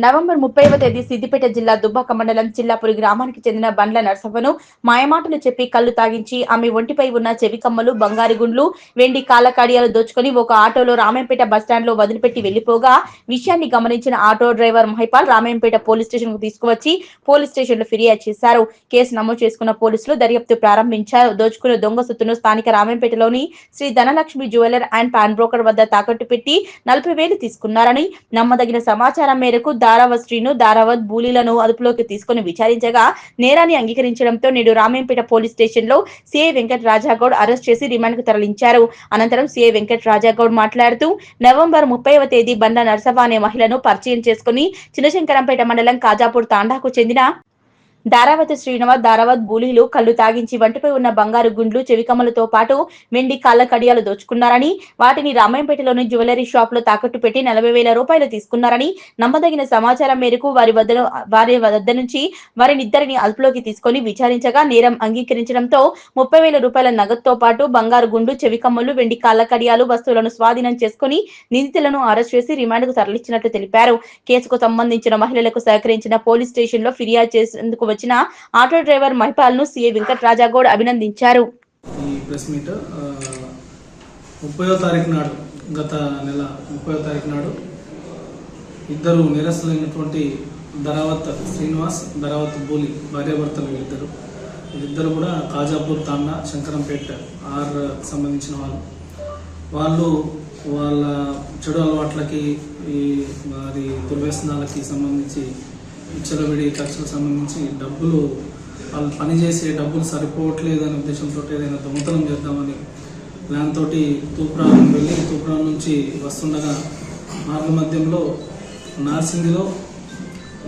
November 30వ తేదీ సిద్దిపేట జిల్లా దుబ్బాక మండలం చిల్లాపురి గ్రామానికి చెందిన బండ్ల నర్సవ్వను మాయమాటలు చెప్పి కళ్లు తాగించి ఆమె ఒంటిపై ఉన్న చెవి కమ్మలు, బంగారు గుండ్లు, వెండి కాళ్ళకడియాలు దోచుకుని ఒక ఆటోలో రామాయంపేట బస్టాండ్ లో వదిలిపెట్టి వెళ్లిపోగా విషయాన్ని గమనించిన auto driver Mahipal Ramayampet police station కు తీసుకువచ్చి పోలీస్ స్టేషన్ లో ఫిర్యాదు చేశారు. కేసు నమోదు చేసుకున్న పోలీసులు దర్యాప్తు ప్రారంభించారు. దోచుకున్న దొంగ సొత్తును స్థానిక రామాయంపేటలోని Shri Dhanalakshmi jeweller and pawnbroker వద్ద తాకట్టు పెట్టి 40,000 తీసుకున్నారని నమ్మదగిన సమాచారం మేరకు దారావత్ శ్రీను, దారావత్ బూలీలను అదుపులోకి తీసుకుని విచారించగా నేరాన్ని అంగీకరించడంతో నేడు రామాయంపేట పోలీస్ స్టేషన్ లో సిఐ వెంకట్ రాజాగౌడ్ అరెస్ట్ చేసి రిమాండ్ కు తరలించారు. అనంతరం సిఐ వెంకట్ రాజాగౌడ్ మాట్లాడుతూ నవంబర్ 30వ తేదీ బండ్ల నర్సవ్వ అనే మహిళను పరిచయం చేసుకుని చిన్నశంకరంపేట మండలం కాజాపూర్ తాండాకు చెందిన దారావత్ శ్రీనివాస్, దారావత్ బూలీలు కళ్లు తాగించి వంటిపై ఉన్న బంగారు గుండ్లు, చెవికమ్మలతో పాటు వెండి కాళ్ళ కడియాలు దోచుకున్నారని, వాటిని రామాయంపేటలోని జ్యువెలరీ షాప్ లో తాకట్టు పెట్టి 40,000 రూపాయలు తీసుకున్నారని నమ్మదగిన సమాచారం మేరకు వారి వద్ద నుంచి వారినిద్దరిని అదుపులోకి తీసుకుని విచారించగా నేరం అంగీకరించడంతో 30,000 రూపాయల నగదుతో పాటు బంగారు గుండు, చెవికమ్మలు, వెండి కాళ్ళ కడియాలు వస్తువులను స్వాధీనం చేసుకుని నిందితులను అరెస్ట్ చేసి రిమాండ్ కు తరలించినట్లు తెలిపారు. కేసుకు సంబంధించిన మహిళలకు సహకరించిన పోలీస్ స్టేషన్ లో ఫిర్యాదు చేసేందుకు వచ్చిన ఆటో డ్రైవర్ మహిపాల్ ను సీఐ వెంకట్ రాజాగౌడ్ అభినందించారు. ఈ ప్రెస్ మీట్ 30వ తారీఖు నాడు, గత నెల 30వ తారీఖు నాడు ఇద్దరు నిరసనైనటువంటి దారావత్ శ్రీనివాస్, దారావత్ బూలి భార్యాభర్తలు వీళ్ళిద్దరు కూడా కాజాపూర్ తాండా శంకరంపేట సంబంధించిన వాళ్ళు వాళ్ళ చెడు అలవాట్లకి, ఈ మరి దుర్వ్యసనాలకి సంబంధించి విచ్చలవిడి ఖర్చులకు సంబంధించి డబ్బులు వాళ్ళు పనిచేసే డబ్బులు సరిపోవట్లేదు అనే ఉద్దేశంతో ఏదైనా దొంగతనం చేద్దామని ప్లాన్ తోటి తూప్రాన్ వెళ్ళి తూప్రాన్ నుంచి వస్తుండగా మార్గ మధ్యంలో నార్సింగిలో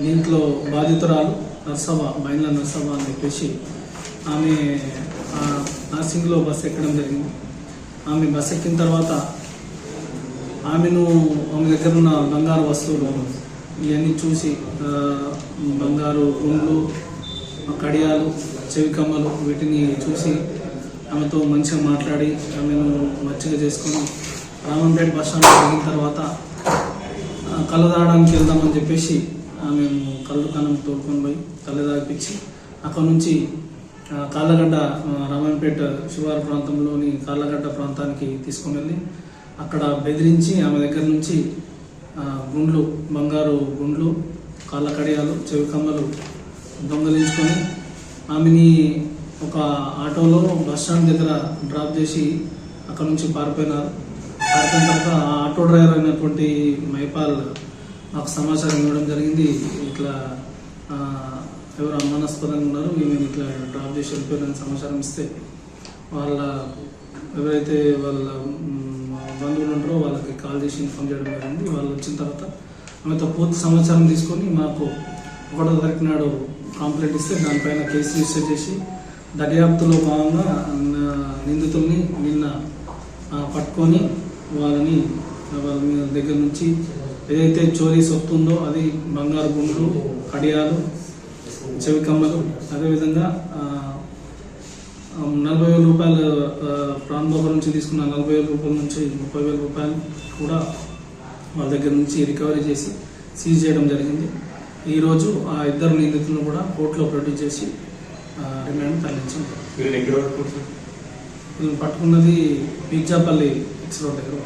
దీంట్లో బాధితురాలు నర్సవ్వ, బండ్ల నర్సవ్వ అని చెప్పేసి ఆమె నార్సింగ్లో బస్సు ఎక్కడం జరిగింది. ఆమె బస్సు ఎక్కిన తర్వాత ఆమె దగ్గర ఉన్న బంగారు వస్తువులు ఇవన్నీ చూసి బంగారు గుండ్లు, కడియాలు, చెవికమ్మలు వీటిని చూసి ఆమెతో మంచిగా మాట్లాడి ఆమెను మంచిగా చేసుకొని రామంపేట బస్ స్టాండ్ దిగిన తర్వాత కళ్ళు తాగడానికి వెళ్దామని చెప్పేసి ఆమె కళ్ళు కనం తోడుకొని పోయి కళ్ళు తాగిపించి అక్కడ నుంచి కాళ్ళగడ్డ, రామాయంపేట శివారు ప్రాంతంలోని కాళ్ళగడ్డ ప్రాంతానికి తీసుకొని వెళ్ళి అక్కడ బెదిరించి ఆమె దగ్గర నుంచి గుండ్లు, బంగారు గుండ్లు, కాళ్ళ కడియాలు, చెవికమ్మలు దొంగలించుకొని ఆమెని ఒక ఆటోలో బస్ స్టాండ్ దగ్గర డ్రాప్ చేసి అక్కడ నుంచి పారిపోయినారు. పారిపోయిన తర్వాత ఆ ఆటో డ్రైవర్ అయినటువంటి మహిపాల్ నాకు సమాచారం ఇవ్వడం జరిగింది. ఇట్లా ఎవరు అనుమానాస్పదంగా ఉన్నారు, ఈమెను ఇట్లా డ్రాప్ చేసి వెళ్ళిపోయిన సమాచారం ఇస్తే ఎవరైతే వాళ్ళ బంధువులు ఉంటారో వాళ్ళకి కాల్ చేసి ఇన్ఫార్మ్ చేయడం జరిగింది. వాళ్ళు వచ్చిన తర్వాత ఆమెతో పూర్తి సమాచారం తీసుకొని మాకు 1వ తారీఖు నాడు కంప్లైంట్ ఇస్తే దానిపైన కేసు రిజిస్టర్ చేసి దర్యాప్తులో భాగంగా నిందితుల్ని నిన్న పట్టుకొని వాళ్ళ దగ్గర నుంచి ఏదైతే చోరీ సొత్తు ఉందో అది బంగారు గుండ్లు, కడియాలు, చెవికమ్మలు, అదేవిధంగా 40,000 రూపాయలు ప్రాన్ బ్రోకర్ నుంచి తీసుకున్న 40,000 రూపాయల నుంచి 30,000 రూపాయలు కూడా వాళ్ళ దగ్గర నుంచి రికవరీ చేసి సీజ్ చేయడం జరిగింది. ఈరోజు ఆ ఇద్దరు నిందితులను కూడా కోర్టులో ప్రొడ్యూస్ చేసి రిమాండ్ తరలించాం. వీళ్ళని పట్టుకున్నది పిజ్జాపల్లి ఎక్స్ రోడ్ దగ్గర.